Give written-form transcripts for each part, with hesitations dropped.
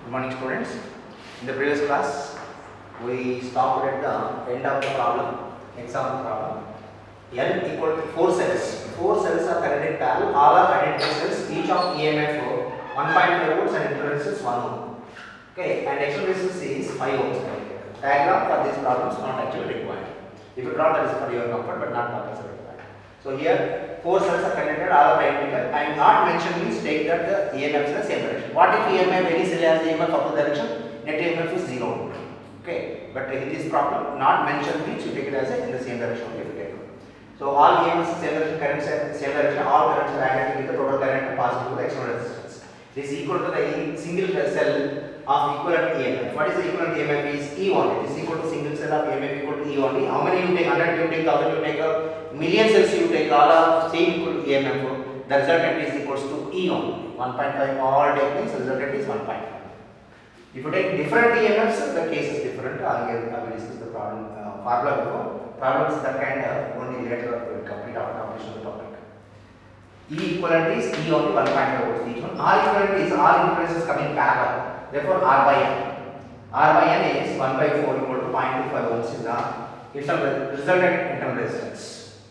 Good morning, students. In the previous class, we stopped at the end of the problem, example problem. N equal to 4 cells. 4 cells are connected in parallel. All are identical cells. Each of EMF 1.5 volts and interval resistance 1 ohm. Okay, and external resistance is 5 ohms. Diagram for this problem is not actually required. If you draw, that is for your comfort, but not compulsory required. So here 4 cells are connected, all are identical, and not mentioned means take that the EMF is the same direction. What if EMF, any cell has EMF opposite direction? Net EMF is 0. Okay, but in this problem, not mentioned means you take it as in the same direction if you take it. So all EMFs same direction, currents are same direction, all currents are magnetic with the total current passing through the external resistance. This is equal to the single cell of equivalent EMF. What is the equivalent EMF is E only. This is equal to single cell of EMF equal to E only. How many you take? 100 you take, 1000 you take, million cells you take, all are same equal to EMF. The resultant is equals to E only. 1.5 all take means resultant is 1.5. If you take different EMFs, the case is different. I will discuss the problem formula before. Problems that kind of only later will complete after completion of the topic. E equivalent is E only 1.5 volts each one. R equivalent is R impedance coming parallel. Therefore, R by N. R by N is 1 by 4 equal to 0.25 ohms is the resultant internal resistance.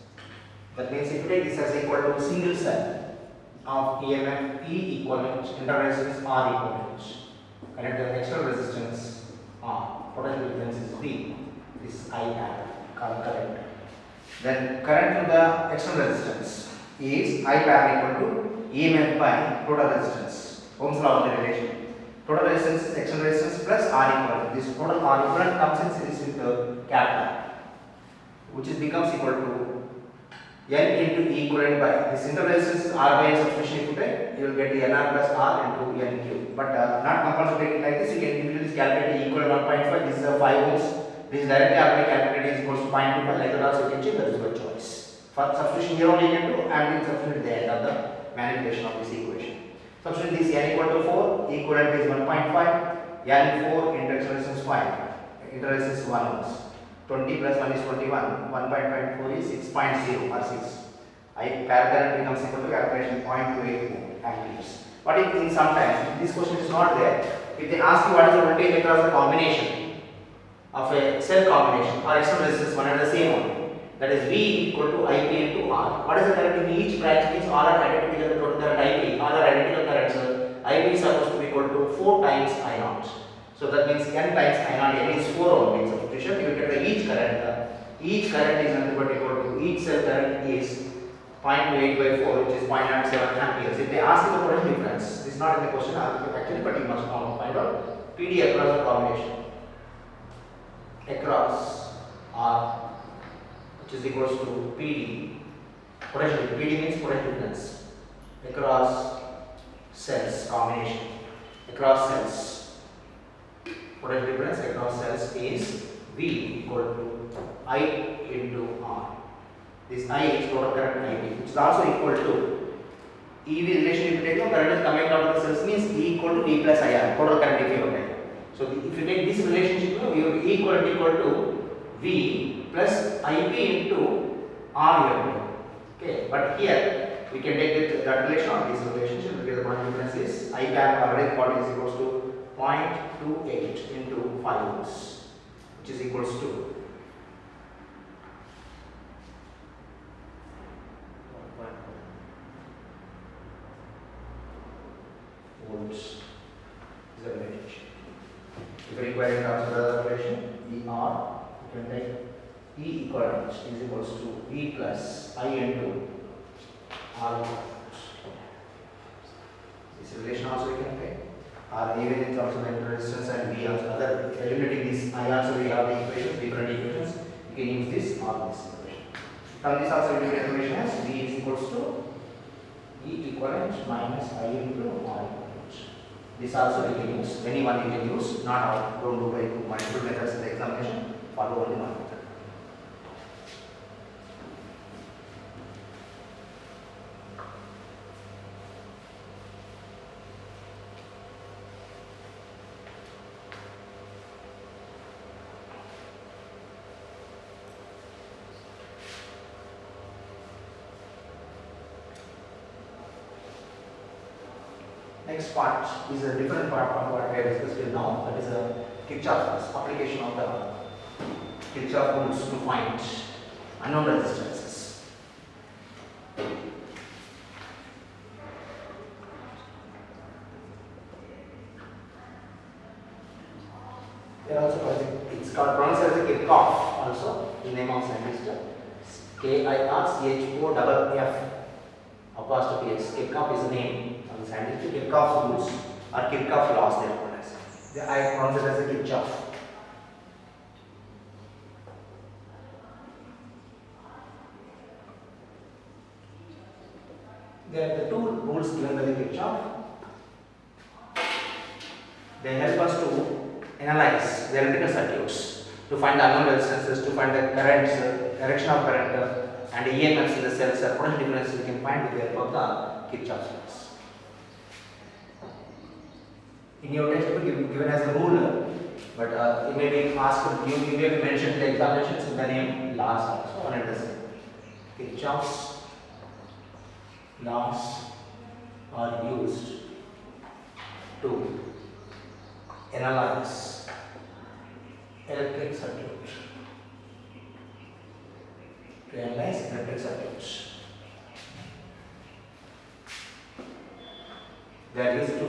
That means if you take this as equal to single cell of EMF E equivalent, internal resistance R equivalent. Connect the external resistance R. Potential difference is V. This is I current. Then current to the external resistance is I equal to EMF by total resistance. Ohm's law of the relation. Total resistance is external resistance plus R equivalent. This total R equivalent comes in series with the capital, which is becomes equal to N into E equivalent by this internal resistance is R by N substitution. If you take, you will get the NR plus R into N cube. But not compulsory taking like this. You can individually calculate E equal to 1.5. This is a 5 ohms. This is directly already calculated is equals to 0.25. Like that also you can change. That is your choice. For substitution here only you can do, and then substitute at the end of the manipulation of this equation. Substitute this N equal to 4. Equivalent is 1.5. N 4 into external resistance 5. Internal resistance 1 ohms. 20 plus 1 is 21, 1.54 is 6.0 or 6. Pair current becomes equal to calculation 0.28 amperes. What if in sometimes this question is not there, if they ask you what is the voltage across the combination of a cell combination or external resistance one and the same one, that is V equal to IP into R. What is the current in each branch means all are identical, the total current IP, all are identical currents. IP is supposed to be equal to 4 times I naught. So that means N times I naught, N is 4 only. Substitution, you get the each current. Each current is nothing but equal to each cell current is 0.28 by 4, which is 0.97 amperes. If they ask you the potential difference, this is not in the question actually, but you must now find out PD across the combination across R, which is equals to PD. Potential, PD means potential difference across cells combination across cells. Potential difference across cells is V equal to I into R. This I is total current IP, which is also equal to EV relation. If you take the current is coming out of the cells means E equal to V plus IR, total current if you take. So if you take this relationship, you have E equal to V plus IP into R. Okay, but here we can take that relation or this relationship because the point difference is I cap already what is equals to 0.28 into 5 ohms, which is equals to volts is the relationship. If you require in terms of the relation ER, you can take E equivalent is equals to V plus I into R. This relation also you can take. Or even in terms of the resistance and V also other eliminating this I also we have the equations, different equations. You can use this or this equation. From this also you get equation as V is equals to E equivalent minus I into R equivalent. This also we can use, anyone you can use, not all, don't do by multiple methods in the examination, follow only one method. Next part is a different part from what we have discussed till now. That is a Kirchhoff's application of the Kirchhoff rules to find unknown resistances. They are also called, it's called pronounced as a Kirchhoff also, the name of scientist. Kirchhoff apostrophe S. Kirchhoff is the name of the scientist. Kirchhoff's rules or Kirchhoff laws they are called as. I pronounce it as a Kirchhoff. There are the two rules given by the Kirchhoff. They help us to analyze the electrical circuits, to find the unknown resistances, to find the currents, direction of current, and EMFs in the cells, potential differences we can find with the help of the Kirchhoff's laws. In your textbook, you given as a rule, but you may be asked, you may be mentioned in the examinations with the name laws also, or the same. Kirchhoff's laws are used to analyze electric circuit. To analyze electric circuits. They are used to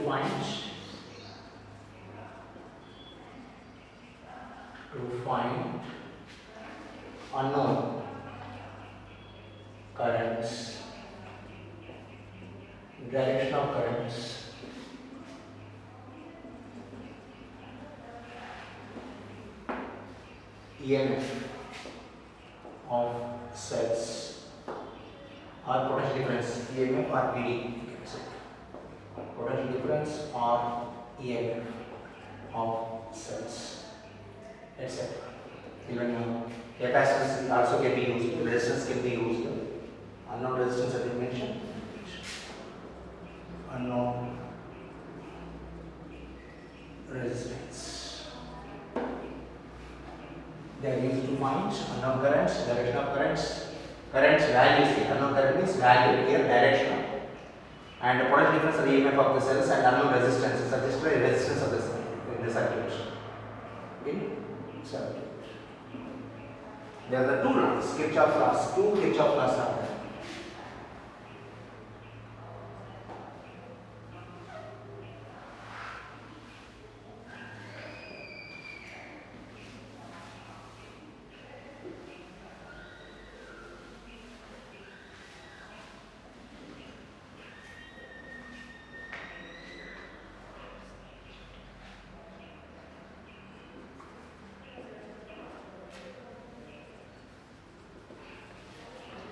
find unknown currents, direction of currents, EMF of cells, or potential difference, EMF or PD, potential difference or EMF of cells, etc. Even capacitance also can be used, resistance can be used, unknown resistance as we mentioned, unknown resistance. They are used to find unknown currents, direction of currents, values here. Unknown current means value here, direction, and the potential difference of the EMF of the cells and unknown resistance suggest the resistance of the circuit. In circuit. There are the two laws, Kirchhoff laws, two Kirchhoff laws are there.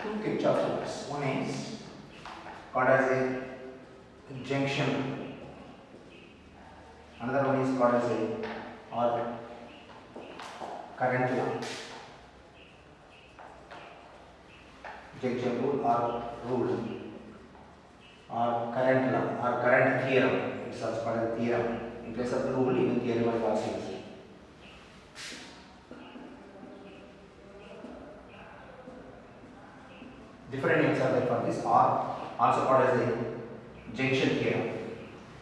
Two Kirchhoff laws. One is called as a junction. Another one is called as a current law. Junction rule or current law or current theorem. It's also called as a theorem. In place of the rule, even theorem is also used. Different names are there for this, or also called as a junction theorem.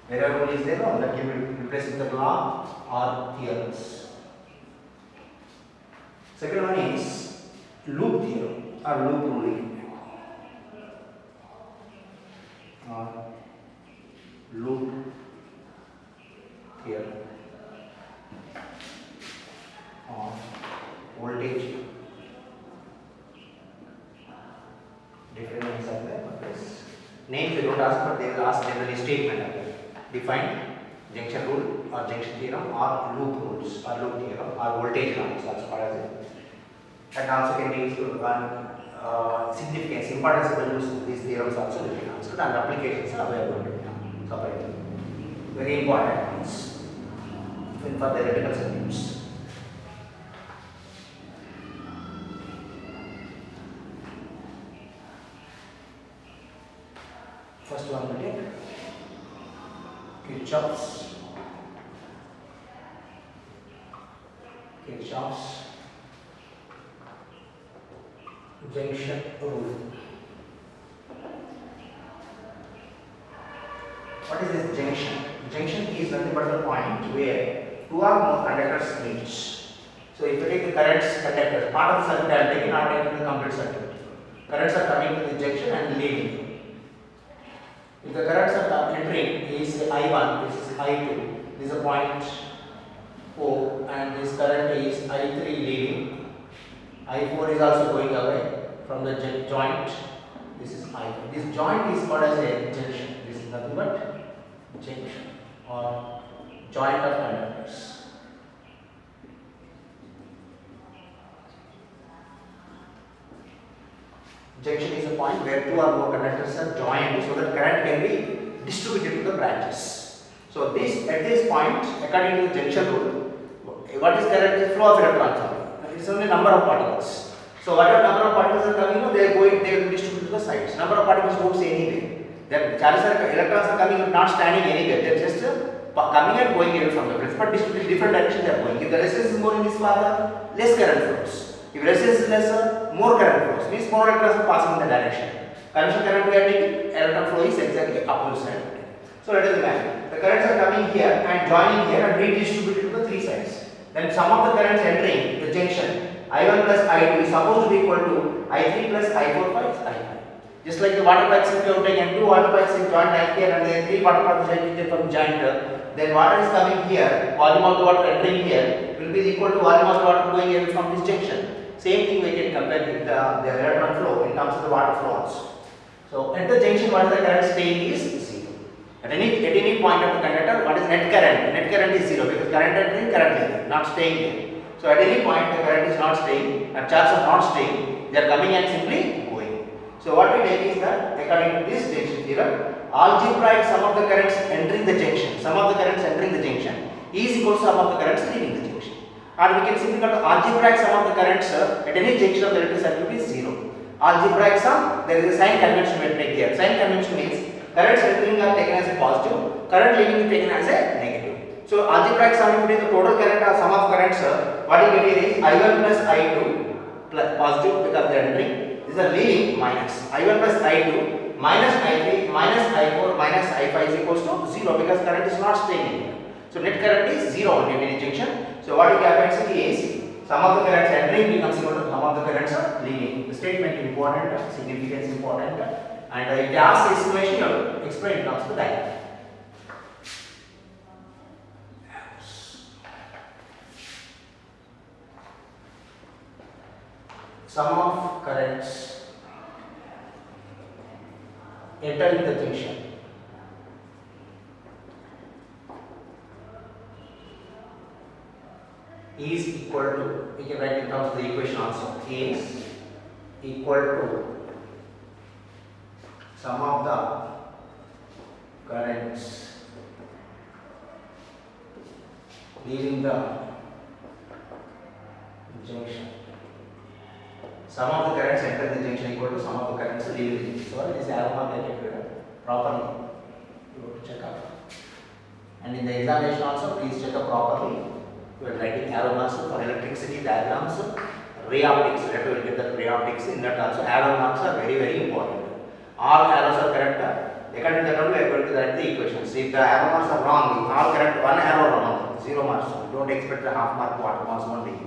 Wherever rule is there, that can be replaced with the law or theorems. Second one is loop theorem or loop ruling, or loop theorem, or voltage. Different names are there, but this names they don't ask, but they will ask generally statement. Define junction rule or junction theorem or loop rules or loop theorem or voltage law is also called as it. And also can be used to run significance, importance of the use. These theorems also will be asked, and applications are available separately. Very important ones for the electrical circuits. First one we take Kirchhoff's junction rule. What is this junction? Junction is nothing but the point where two or more conductors meet. So if you take the currents conductors, part of the circuit I am taking, not taking the complete circuit. Currents are coming to the junction and leaving. If the currents are entering, is I1, this is I2, this is a point O, and this current is I3 leaving. I4 is also going away from the joint. This is I4. This joint is called as a junction. This is nothing but junction or joint of conductors. Junction is a point where two or more conductors are joined so that current can be distributed to the branches. So this at this point, according to the junction rule, what is current is flow of electrons. It is only number of particles. So whatever number of particles are coming, they will be distributed to the sides. Number of particles don't say anywhere. The charges are electrons are coming, not standing anywhere. They are just coming and going away from the place, but different directions they are going. If the resistance is more in this path, less current flows. If resistance is lesser, more current flows. Means more electrons are passing in the direction. Conventional current we are taking, electron flow is exactly opposite. So let us imagine the currents are coming here and joining here and redistributed to the three sides. Then sum of the currents entering the junction I1 plus I2 is supposed to be equal to I3 plus I4 plus I5. Just like the water pipes, if you have taken two water pipes in joint like here and then three water pipes from joint, then water is coming here, volume of the water entering here will be equal to volume of the water going away from this junction. Same thing we can compare with the electron flow in terms of the water flow also. So at the junction, what is the current staying is 0. At any point of the conductor, what is net current? Net current is 0 because current entering, current leaving, not staying there. So at any point the current is not staying, and charges are not staying, they are coming and simply going. So what we take is that according to this junction theorem, algebraic sum of the currents entering the junction, sum of the currents entering the junction is equal to sum of the currents leaving the junction. And we can simply got the algebraic sum of the currents at any junction of the electric circuit is 0. Algebraic sum, there is a sign convention we take here. Sign convention means currents entering are taken as a positive, current leaving is taken as a negative. So algebraic sum, if it is the total current or sum of currents, what you get here is I1 plus I2 plus positive because they are entering. These are leaving minus I1 plus I2 minus I3 minus I4 minus I5 is equals to 0 because current is not staying here. So net current is 0 only in any junction. So what it happens is sum of the currents entering becomes equal to sum of the currents leaving. The statement is important, significance is important, and if they ask the explanation, you have to explain in terms of the diagram. Sum of currents entering the junction is equal to, we can write in terms of the equation also, is equal to sum of the currents leaving the junction. Sum of the currents entering the junction equal to sum of the currents leaving the junction. So this arrow mark I kept properly. You have to check up. And in the examination also, please check up properly. We are writing arrow marks for electricity diagrams, ray optics. Let us get the ray optics. In that also, arrow marks are very, very important. All arrows are correct. According to that, we are going to write the equations. If the arrow marks are wrong, all correct, one arrow wrong, 0 marks. Don't expect the half mark, quarter marks only.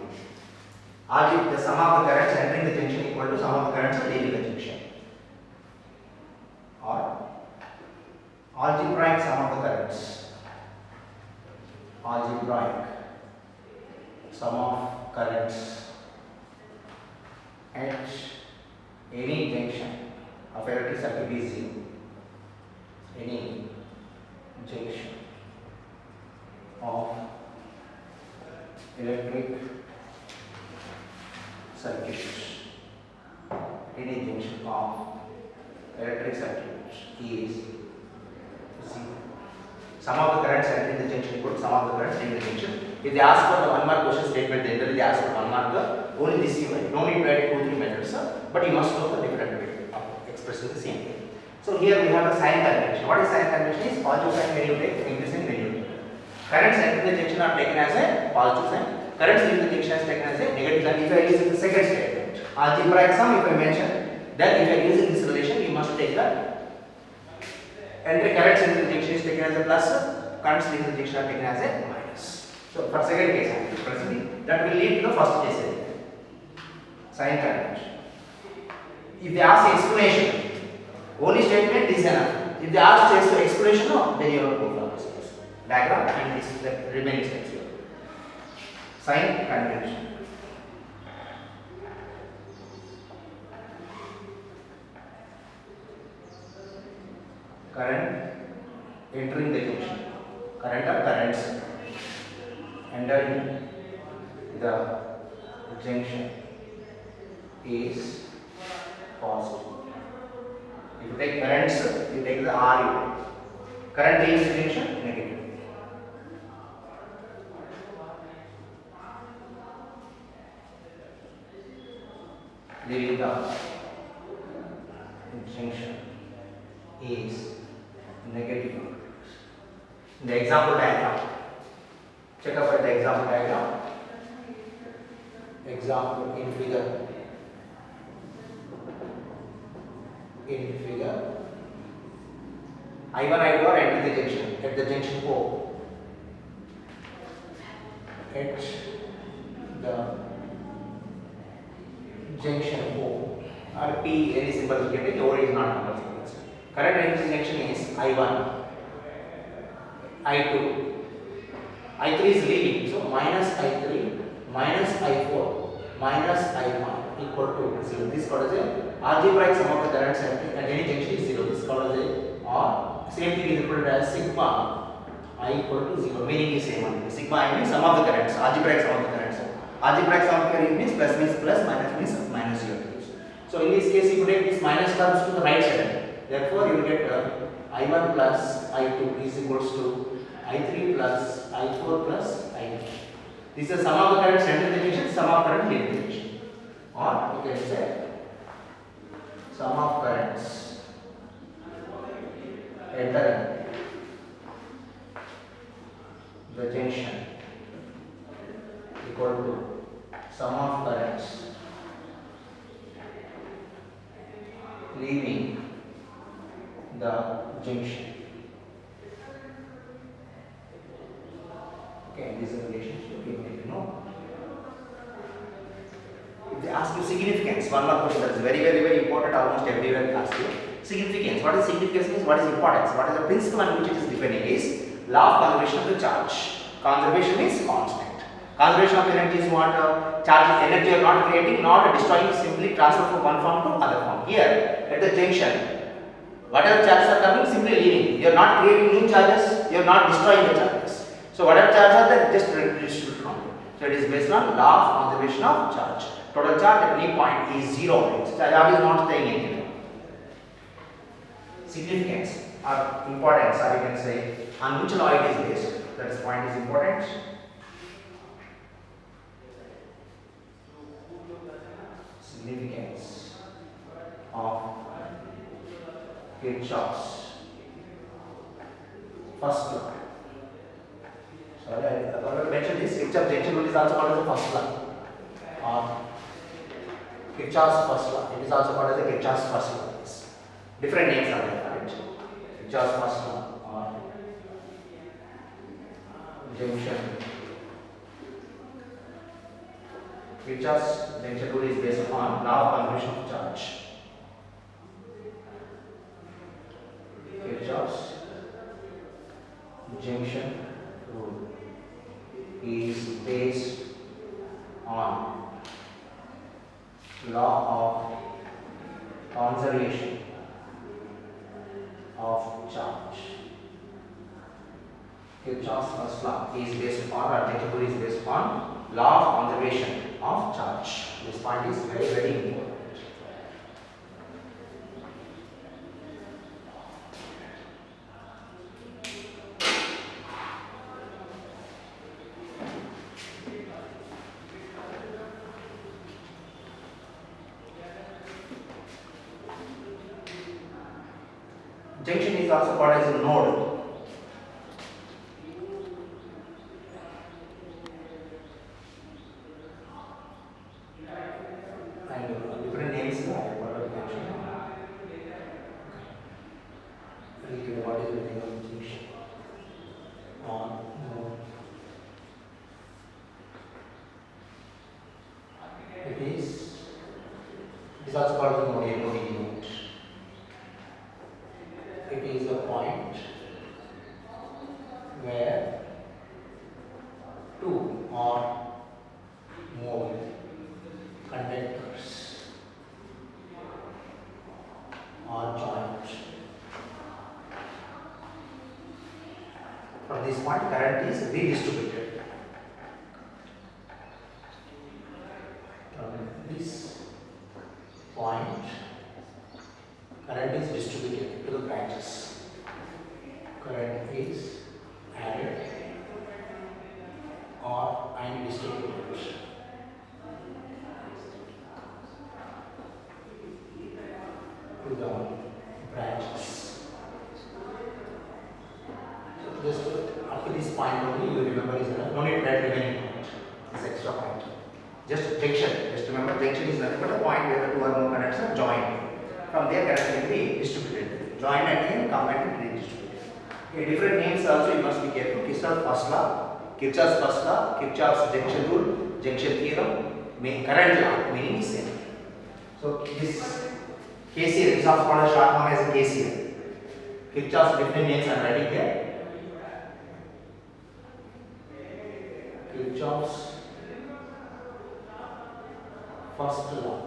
The sum of the currents entering the junction equal to sum of the currents leaving the junction. Or algebraic sum of the currents. Algebraic sum of currents at any junction of electric circuit is 0. Any junction of electric circuit, any junction of electric circuit is 0. Sum of the currents entering the junction equal to sum of the currents leaving the junction. If they ask for the 1 mark question statement, then they ask for 1 mark. Only this you write. No need to write 2-3 methods, but you must know the different way of expressing the same thing. So here we have a sign convention. What is sign convention? Is positive sign when you take, negative sign when you take. Currents entering the junction are taken as a positive sign. Currents leaving the junction is taken as a negative sign. If I use the second statement, algebraic sum, if I mention, then if I use this relation, you must take the Entry currents into the junction is taken as a plus, currents leaving the junction are taken as a minus. So for second case, that will lead to the first case. Sign convention. If they ask explanation, only statement is enough. If they ask explanation, no, then you have to go for this diagram and this the remaining steps here. Sign convention. Current entering the junction. Current or currents entering the junction is positive. If you take currents, you take the R. Current leaves the junction, negative. Leaving the junction is negative. In the example diagram, check up at the example diagram. Example in figure. I1, I2 are entering the junction at the junction O. At the junction O or P, any symbol you get it, O is not compulsory. Current entering the junction is I1, I2, I3 is leaving, so minus I3 minus I4 minus I1 equal to 0. This is called as a algebraic sum of the currents at any junction is 0. This is called as a or same thing is represented as sigma I equal to 0. Meaning is same only. Sigma I means sum of the currents, algebraic sum of the currents. Algebraic sum of the currents means plus, minus means minus 0. So in this case, if you take this minus terms to the right side, therefore you will get I1 plus I2 is equals to I3 plus I4 plus I1. This is the sum of the currents entering the junction, sum of current leaving the junction. Or you can say sum of currents entering the junction equal to sum of currents leaving the junction. Okay, this is a relationship you need to know. If they ask you significance, one more question that is very important, almost everywhere they ask you. Significance. What is significance means? What is importance? What is the principle on which it is depending is law of conservation of the charge. Conservation is constant. Conservation of energy is what? Charge energy you are not creating nor destroying, simply transfer from one form to other form. Here at the junction, whatever charges are coming, simply leaving. You are not creating new charges, you are not destroying the charges. So whatever charges are there, just distribute from it. So it is based on law of conservation of charge. Total charge at any point is 0. Charge is not staying anywhere. Significance or importance, or you can say on which law it is based. That is point is important. Significance of Kirchhoff's first law. Sorry, I already mentioned this. Kirchhoff's junction rule is also called as the first law. Kirchhoff's first law. It is also called as the Kirchhoff's first law. Different names are there for it. Kirchhoff's first law or junction. Kirchhoff's junction rule is based upon law of conservation of charge. Kirchhoff's junction rule is based on law of conservation of charge. Kirchhoff's first law is based upon, or junction rule is based upon law of conservation of charge. This point is very important. Junction is also called as a node. And different names I have already mentioned. What also called the node node. It is a point where two or more conductors are joined. From this point, current is redistributed. From this point, current is distributed to the branches. Current is added or and distributed to the branches. So just up to this point only you remember is enough. No need to write remaining point. This extra point. Just junction. Just remember junction is nothing but a point where the two or more connectors are joined. From there current will be distributed. Joined and then combined and redistributed. Okay, different names also you must be careful. Kirchhoff's first law, Kirchhoff's first law, Kirchhoff's junction rule, junction theorem, current law, meaning is same. So this KCL is also called a short form as KCL. Kirchhoff's different names I am writing here. Kirchhoff's first law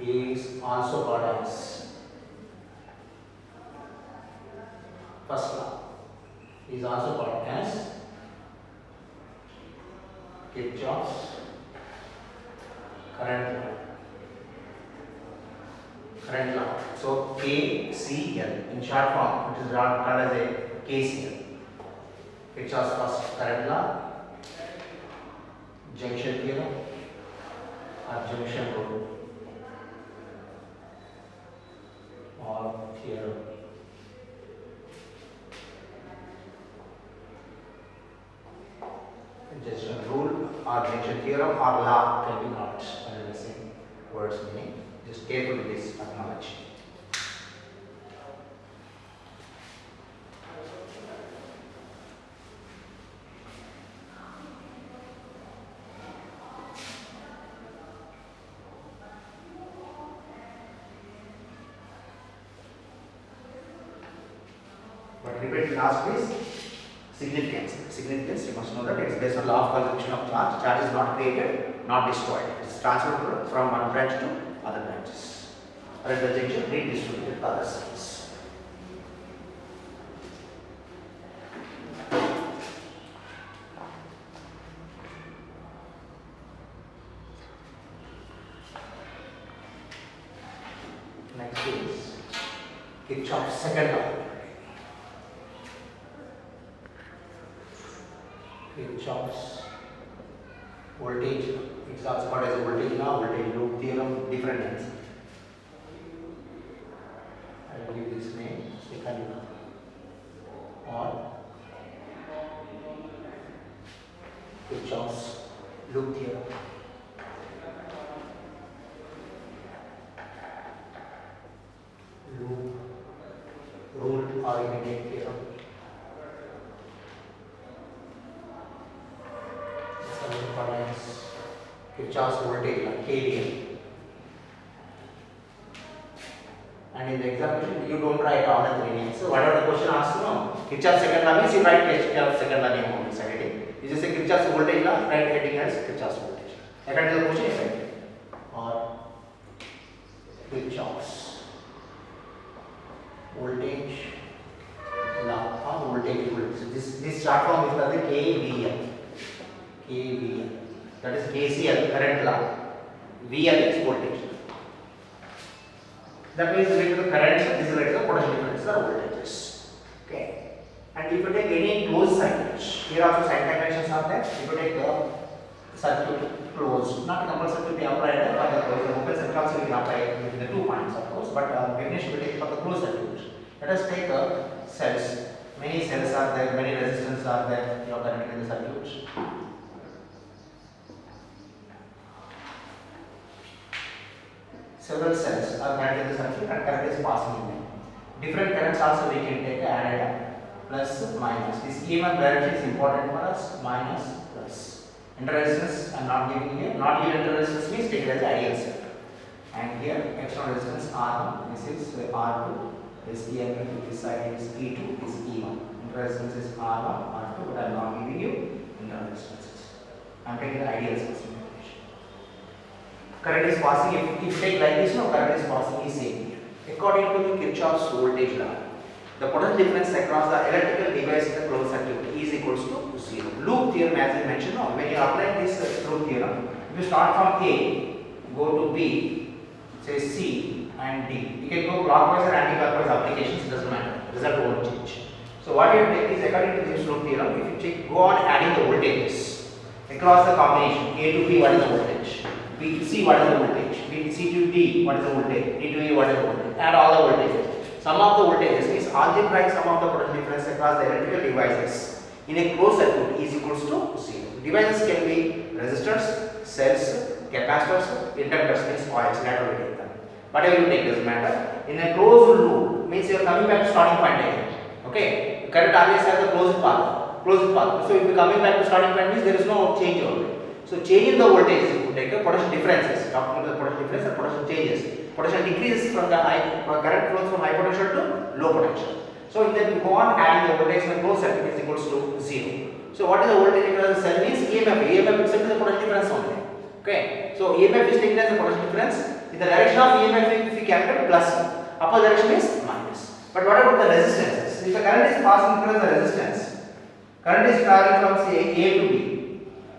is also called as first law is also called as Kirchhoff's current law. Current law. So KCL in short form, it is called as a KCL. Kirchhoff's first current law, junction theorem or junction rule or theorem. Junction rule or junction theorem or law can be called under the same words meaning. Just careful with this terminology. But repeat the last please. Significance. Significance, you must know that it is based on law of conservation of charge. Charge is not created, not destroyed. It is transferred from one branch to other branches. Or at the junction, redistributed to other sides. Next is Kirchhoff's second law. Kirchhoff's voltage, it is also called as a voltage law, voltage loop theorem, different names. I will give this name second law or Kirchhoff's loop theorem. Loop rule or immediate theorem. Kirchhoff's voltage law, KVL. And in the examination, you don't write all the three names. So whatever the question asks, Kirchhoff's second law means you write Kirchhoff's second law name only side heading. You just say Kirchhoff's voltage law, write heading as Kirchhoff's voltage. According to the question, you write or Kirchhoff's voltage law or voltage rule. So this short form is called the KVL. KVL. That is KCL, current law. VL is voltage. That means related to the currents, this is related to the potential differences or voltages. Okay. And if you take any closed circuit, here also sign conventions are there. If you take the circuit closed, not compulsory to be applied for the closed, the open circuit also we can apply within the 2 points of course, but definition we take for the closed circuit. Let us take cells. Many cells are there, many resistors are there, you are connected in the circuit. Several cells are connected in the circuit and current is passing in them. Different currents also we can take added plus minus. This EMF direction is important for us, minus plus. Interresistance I am not giving here, not given interresistance means take it as ideal cell. and here external resistance R1, this is R2, this EMF, this side is E2, this E1. Internal resistance is R1, R2, but I am not giving you internal resistances. I am taking the ideal specification. Current is passing, if you take like this, no, current is passing is same here. According to the Kirchhoff's voltage law, the potential difference across the electrical device in the closed circuit is equals to 0. Loop theorem, as I mentioned, no, when you apply this loop theorem, if you start from A, go to B, say C and D. You can go clockwise or anti-clockwise applications, doesn't matter. Result won't change. So what you take is, according to this loop theorem, if you check, go on adding the voltages across the combination. A to B, what is the voltage? B to C, what is the voltage? C to D, what is the voltage? D to E, what is the voltage? Add all the voltages. Sum of the voltages means algebraic sum of the potential difference across the electrical devices in a closed circuit is equals to 0. Devices can be resistors, cells, capacitors, inductors, means coils, lateral take them. Whatever you take doesn't matter. In a closed loop means you are coming back to starting point again. Okay, current always has a closed path. So if you are coming back to starting point means there is no change over it. So change in the voltage, if you take a potential differences, talking about the potential difference and potential changes. Potential decreases from the high, current flows from high potential to low potential. So in that you go on adding the voltage in the closed circuit is equals to 0. So what is the voltage across the cell means EMF. EMF itself is the potential difference only. Okay. So EMF is taken as the potential difference. In the direction of EMF, if we calculate plus, upper direction is minus. But what about the resistances? If the current is passing across the resistance, current is traveling from say A to B.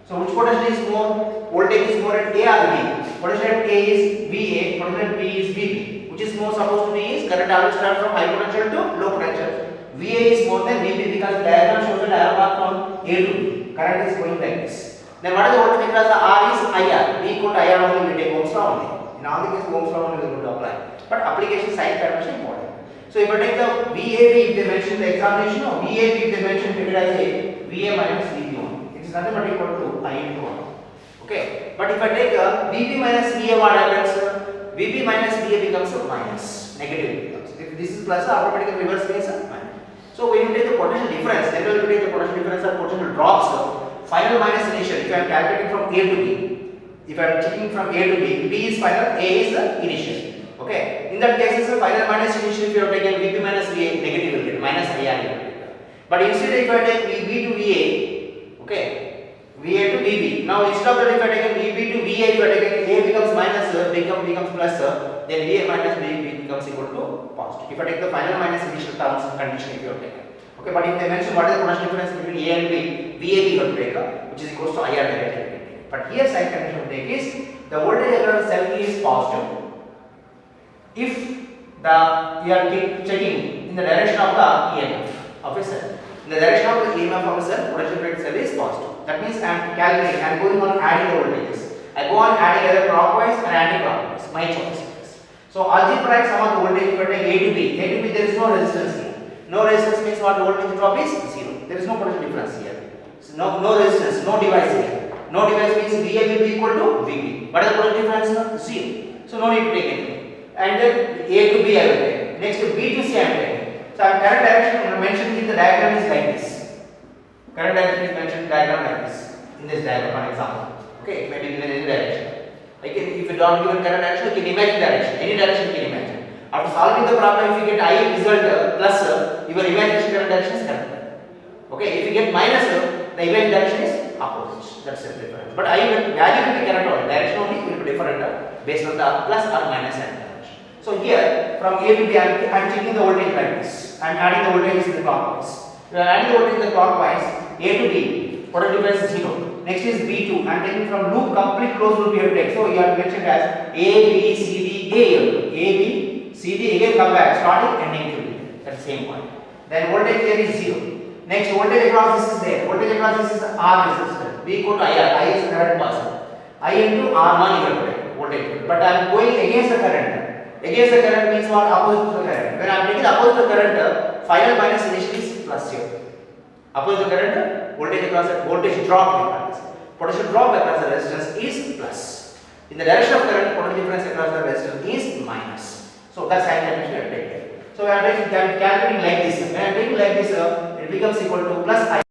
So which potential is more? Voltage is more at A or B? Potential at A is VA, potential at B is VB. Which is more supposed to be is current always start from high potential to low potential. VA is more than VB because the diagram shows an arrow mark from A to B. Current is going like this. Then what is the voltage across the R is IR. V equal to IR only, we take Ohm's law only. In all the cases Ohm's law only we are going to apply. But application sign convention important. So if I take the VAB, if they mention the examination, no, VAB if they mention it as a VA minus VB1. It is nothing but equal to I into 1. Okay. But if I take VB minus VA, what happens? VB minus VA becomes a minus. Negative becomes. If this is plus, automatically reverse means a minus. So when you take the potential difference, then you take the potential difference or potential drops. Final minus initial. If I am calculating from A to B, if I am checking from A to B, B is final, A is the initial. Okay. In that case, the final minus initial. If you have taken VB minus VA, negative will get minus IR. But instead, if I take VB to VA, okay, VA to VB. Now instead of that, if I take VB to VA, if I take A becomes minus, becomes plus, then VA minus VB becomes equal to positive. If I take the final minus initial terms condition, if you have taken. Okay, but if they mention what is the potential difference between A and B, VAB you have to take, which is equals to IR directly. But here sign condition take is the voltage across the cell is positive if the you are checking in the direction of the EMF of a cell. In the direction of the EMF of a cell, potential difference cell is positive. That means I am calculating, I am going on adding the voltages. I go on adding either clockwise or anti-clockwise. My choice is. So algebraic sum of the voltage for A to B. A to B there is no resistance here. No resistance means what voltage drop is 0. There is no potential difference here. So no resistance, no device here. No device means VA will be equal to VB. What is the potential difference? 0. So no need to take anything. And then A to B I will take. Next to B to C I am taking. So current direction mentioned in the diagram is like this. Current direction is mentioned in the diagram like this. In this diagram, for example. Okay, it may be given any direction. Like if you don't given current direction, you can imagine direction. Any direction you can imagine. After solving the problem, if you get I result plus, your imagination current direction is correct. Okay, if you get minus, the event direction is opposite. That's the difference. But I value will be correct only. Direction only will be different based on the plus or minus and direction. So here from A to B, I am checking the voltage like this. I am adding the voltage in the clockwise. We are adding the voltage in the clockwise. A to B, potential difference is 0. Next is B2. I am taking from loop, complete closed loop you have to take. So you have mentioned as A, B, C, D, A. A, B, C, D again come back, starting ending to B. At the same point. Then voltage here is 0. Next voltage across this is there. Voltage across this is R resistor. V equal to IR. I is current passing. I into R1 you have to take voltage. But I am going against the current. Against the current means what? Opposite to the current. When I am taking the opposite to the current, final minus initial is plus here. Opposite to the current, voltage across the voltage drop. Potential drop across the resistance is plus. In the direction of current, potential difference across the resistance is minus. So that's sign convention you have to take. So I am calculating like this. When I am taking like this, it becomes equal to plus I.